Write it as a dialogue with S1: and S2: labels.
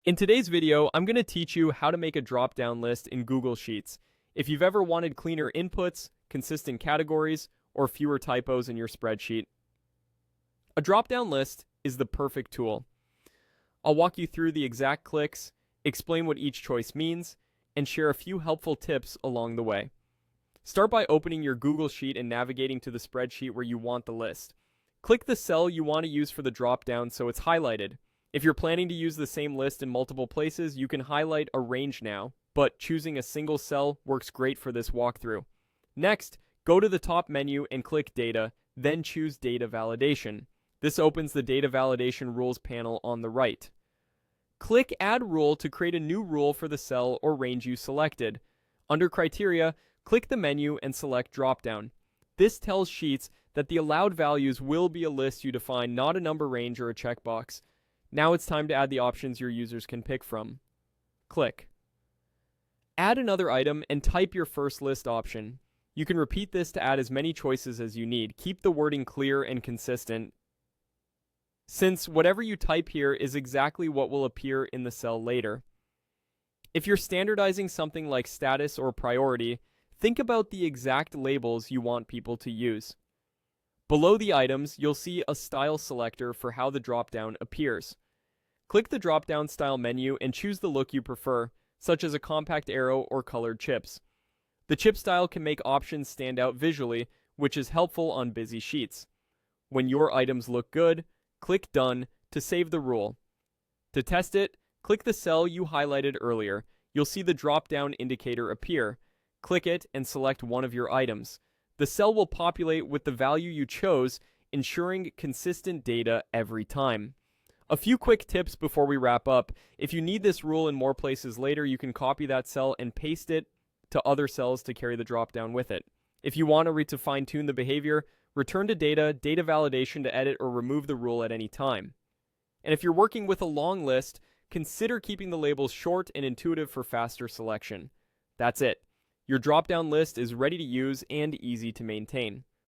S1: In today's video, I'm going to teach you how to make a drop-down list in Google Sheets. If you've ever wanted cleaner inputs, consistent categories, or fewer typos in your spreadsheet, a drop-down list is the perfect tool. I'll walk you through the exact clicks, explain what each choice means, and share a few helpful tips along the way. Start by opening your Google Sheet and navigating to the spreadsheet where you want the list. Click the cell you want to use for the drop-down so it's highlighted. If you're planning to use the same list in multiple places, you can highlight Arrange now, but choosing a single cell works great for this walkthrough. Next, go to the top menu and click Data, then choose Data Validation. This opens the Data Validation Rules panel on the right. Click Add Rule to create a new rule for the cell or range you selected. Under Criteria, click the menu and select Dropdown. This tells Sheets that the allowed values will be a list you define, not a number range or a checkbox. Now it's time to add the options your users can pick from. Click. Add another item and type your first list option. You can repeat this to add as many choices as you need. Keep the wording clear and consistent, since whatever you type here is exactly what will appear in the cell later. If you're standardizing something like status or priority, think about the exact labels you want people to use. Below the items, you'll see a style selector for how the dropdown appears. Click the drop-down style menu and choose the look you prefer, such as a compact arrow or colored chips. The chip style can make options stand out visually, which is helpful on busy sheets. When your items look good, click Done to save the rule. To test it, click the cell you highlighted earlier. You'll see the drop-down indicator appear. Click it and select one of your items. The cell will populate with the value you chose, ensuring consistent data every time. A few quick tips before we wrap up. If you need this rule in more places later, you can copy that cell and paste it to other cells to carry the dropdown with it. If you want to fine-tune the behavior, return to data validation to edit or remove the rule at any time. And if you're working with a long list, consider keeping the labels short and intuitive for faster selection. That's it. Your drop-down list is ready to use and easy to maintain.